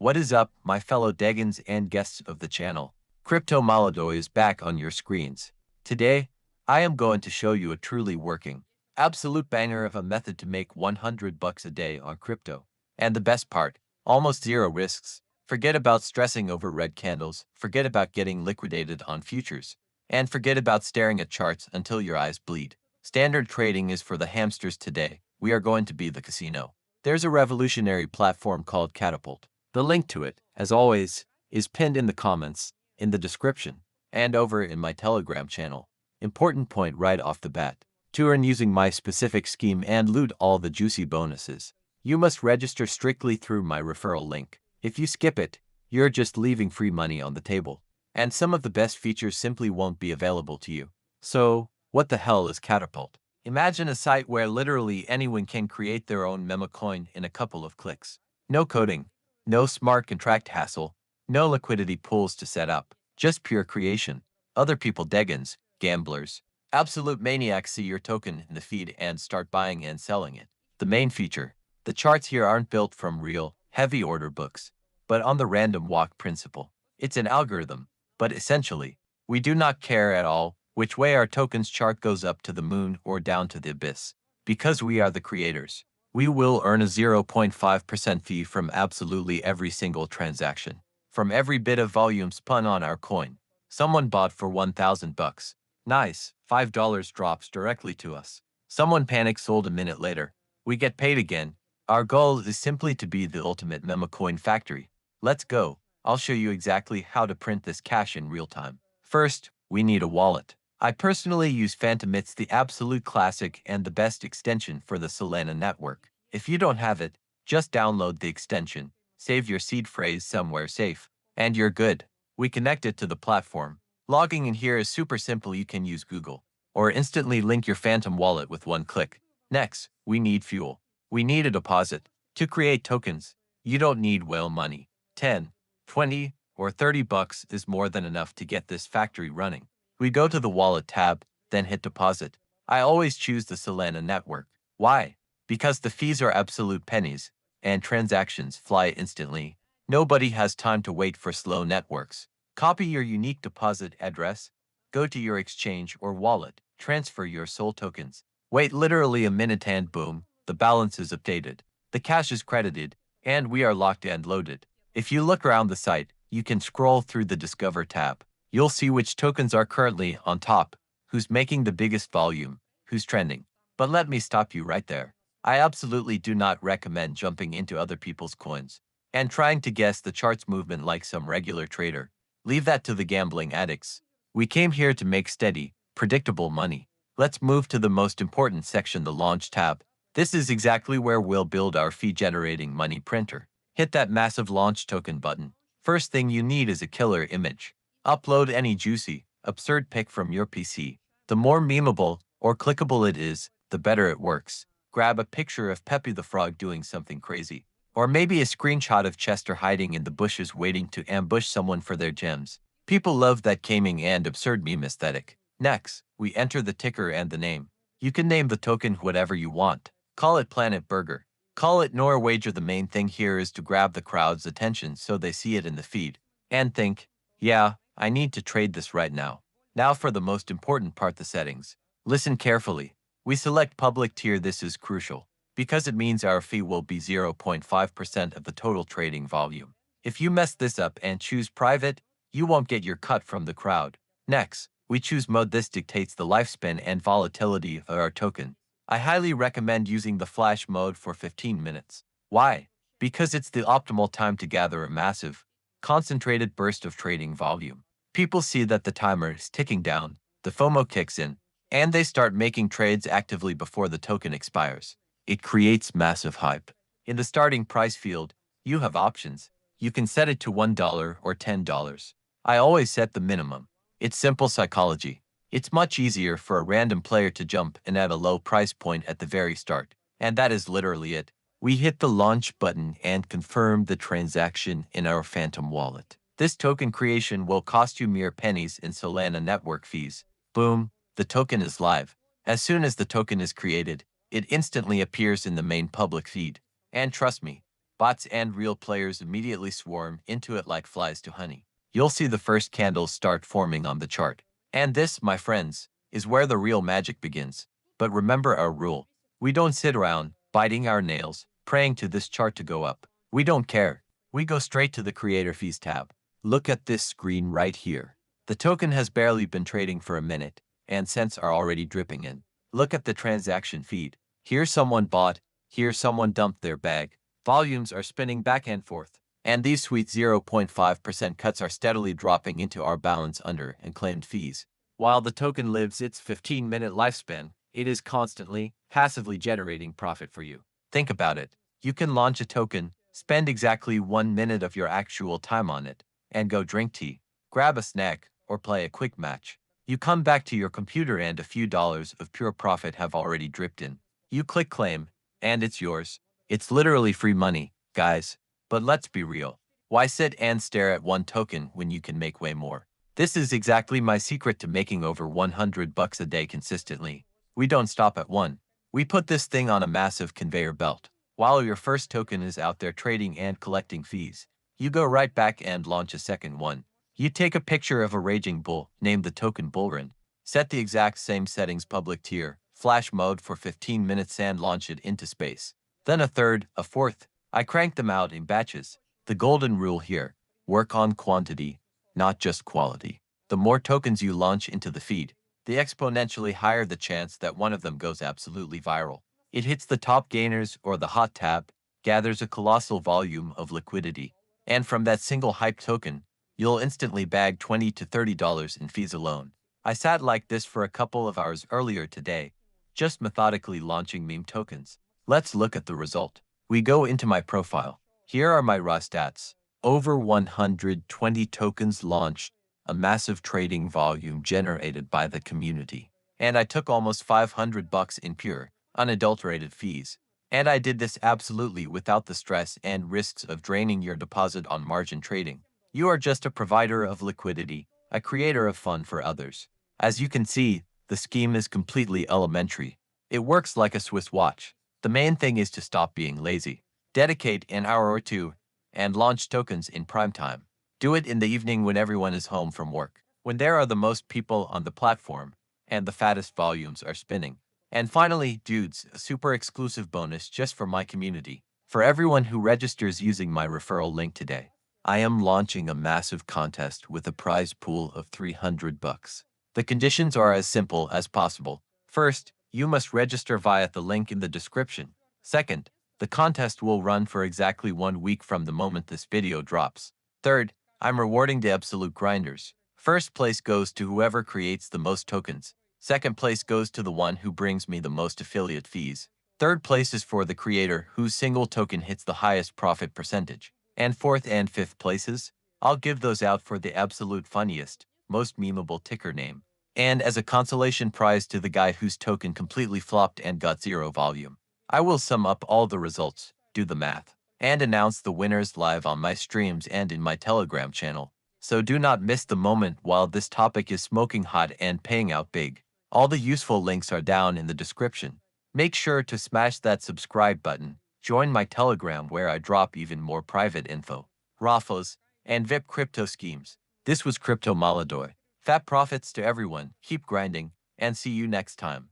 What is up, my fellow Degans and guests of the channel? Crypto Malado is back on your screens. Today, I am going to show you a truly working, absolute banger of a method to make $100 a day on crypto. And the best part, almost zero risks. Forget about stressing over red candles, forget about getting liquidated on futures, and forget about staring at charts until your eyes bleed. Standard trading is for the hamsters today. We are going to be the casino. There's a revolutionary platform called Catapult. The link to it, as always, is pinned in the comments, in the description, and over in my Telegram channel. Important point right off the bat. To earn using my specific scheme and loot all the juicy bonuses, you must register strictly through my referral link. If you skip it, you're just leaving free money on the table. And some of the best features simply won't be available to you. So, what the hell is Catapult? Imagine a site where literally anyone can create their own meme coin in a couple of clicks. No coding, no smart contract hassle, no liquidity pools to set up, just pure creation. Other people Degans, gamblers, absolute maniacs see your token in the feed and start buying and selling it. The main feature, the charts here aren't built from real, heavy order books, but on the random walk principle. It's an algorithm, but essentially, we do not care at all which way our token's chart goes up to the moon or down to the abyss. Because we are the creators, we will earn a 0.5% fee from absolutely every single transaction. From every bit of volume spun on our coin. Someone bought for $1,000. Nice, $5 drops directly to us. Someone panicked, sold a minute later. We get paid again. Our goal is simply to be the ultimate meme coin factory. Let's go. I'll show you exactly how to print this cash in real time. First, we need a wallet. I personally use Phantom. It's the absolute classic and the best extension for the Solana network. If you don't have it, just download the extension, save your seed phrase somewhere safe, and you're good. We connect it to the platform. Logging in here is super simple. You can use Google or instantly link your Phantom wallet with one click. Next, we need fuel. We need a deposit. To create tokens, you don't need whale money. 10, 20, or $30 is more than enough to get this factory running. We go to the wallet tab, then hit deposit. I always choose the Solana network. Why? Because the fees are absolute pennies, and transactions fly instantly. Nobody has time to wait for slow networks. Copy your unique deposit address, go to your exchange or wallet, transfer your SOL tokens. Wait literally a minute and boom, the balance is updated. The cash is credited, and we are locked and loaded. If you look around the site, you can scroll through the Discover tab. You'll see which tokens are currently on top, who's making the biggest volume, who's trending. But let me stop you right there. I absolutely do not recommend jumping into other people's coins and trying to guess the chart's movement like some regular trader. Leave that to the gambling addicts. We came here to make steady, predictable money. Let's move to the most important section, the Launch tab. This is exactly where we'll build our fee-generating money printer. Hit that massive Launch token button. First thing you need is a killer image. Upload any juicy, absurd pic from your PC. The more memeable or clickable it is, the better it works. Grab a picture of Pepe the Frog doing something crazy. Or maybe a screenshot of Chester hiding in the bushes waiting to ambush someone for their gems. People love that gaming and absurd meme aesthetic. Next, we enter the ticker and the name. You can name the token whatever you want. Call it Planet Burger. Call it Norwager. The main thing here is to grab the crowd's attention so they see it in the feed and think, yeah, I need to trade this right now. Now for the most important part, the settings. Listen carefully. We select public tier. This is crucial because it means our fee will be 0.5% of the total trading volume. If you mess this up and choose private, you won't get your cut from the crowd. Next, we choose mode. This dictates the lifespan and volatility of our token. I highly recommend using the flash mode for 15 minutes. Why? Because it's the optimal time to gather a massive, concentrated burst of trading volume. People see that the timer is ticking down, the FOMO kicks in, and they start making trades actively before the token expires. It creates massive hype. In the starting price field, you have options. You can set it to $1 or $10. I always set the minimum. It's simple psychology. It's much easier for a random player to jump in at a low price point at the very start. And that is literally it. We hit the launch button and confirm the transaction in our Phantom wallet. This token creation will cost you mere pennies in Solana network fees. Boom, the token is live. As soon as the token is created, it instantly appears in the main public feed. And trust me, bots and real players immediately swarm into it like flies to honey. You'll see the first candles start forming on the chart. And this, my friends, is where the real magic begins. But remember our rule. We don't sit around, biting our nails, praying to this chart to go up. We don't care. We go straight to the Creator Fees tab. Look at this screen right here. The token has barely been trading for a minute, and cents are already dripping in. Look at the transaction feed. Here someone bought, here someone dumped their bag. Volumes are spinning back and forth. And these sweet 0.5% cuts are steadily dropping into our balance under and claimed fees. While the token lives its 15-minute lifespan, it is constantly, passively generating profit for you. Think about it. You can launch a token, spend exactly 1 minute of your actual time on it, and go drink tea, grab a snack, or play a quick match. You come back to your computer and a few dollars of pure profit have already dripped in. You click claim, and it's yours. It's literally free money, guys. But let's be real. Why sit and stare at one token when you can make way more? This is exactly my secret to making over $100 a day consistently. We don't stop at one. We put this thing on a massive conveyor belt. While your first token is out there trading and collecting fees, you go right back and launch a second one. You take a picture of a raging bull, name the token Bullrun, set the exact same settings public tier, flash mode for 15 minutes and launch it into space. Then a third, a fourth. I crank them out in batches. The golden rule here, work on quantity, not just quality. The more tokens you launch into the feed, the exponentially higher the chance that one of them goes absolutely viral. It hits the top gainers or the hot tab, gathers a colossal volume of liquidity, and from that single hype token, you'll instantly bag $20 to $30 in fees alone. I sat like this for a couple of hours earlier today, just methodically launching meme tokens. Let's look at the result. We go into my profile. Here are my raw stats. Over 120 tokens launched, a massive trading volume generated by the community. And I took almost $500 in pure, unadulterated fees. And I did this absolutely without the stress and risks of draining your deposit on margin trading. You are just a provider of liquidity, a creator of fun for others. As you can see, the scheme is completely elementary. It works like a Swiss watch. The main thing is to stop being lazy. Dedicate an hour or two and launch tokens in prime time. Do it in the evening when everyone is home from work, when there are the most people on the platform and the fattest volumes are spinning. And finally, dudes, a super exclusive bonus just for my community. For everyone who registers using my referral link today, I am launching a massive contest with a prize pool of $300. The conditions are as simple as possible. First, you must register via the link in the description. Second, the contest will run for exactly 1 week from the moment this video drops. Third, I'm rewarding the absolute grinders. First place goes to whoever creates the most tokens. Second place goes to the one who brings me the most affiliate fees. Third place is for the creator whose single token hits the highest profit percentage. And fourth and fifth places, I'll give those out for the absolute funniest, most memeable ticker name. And as a consolation prize to the guy whose token completely flopped and got zero volume. I will sum up all the results, do the math, and announce the winners live on my streams and in my Telegram channel. So do not miss the moment while this topic is smoking hot and paying out big. All the useful links are down in the description. Make sure to smash that subscribe button. Join my Telegram where I drop even more private info, raffles, and VIP crypto schemes. This was Crypto Maladoy. Fat profits to everyone, keep grinding, and see you next time.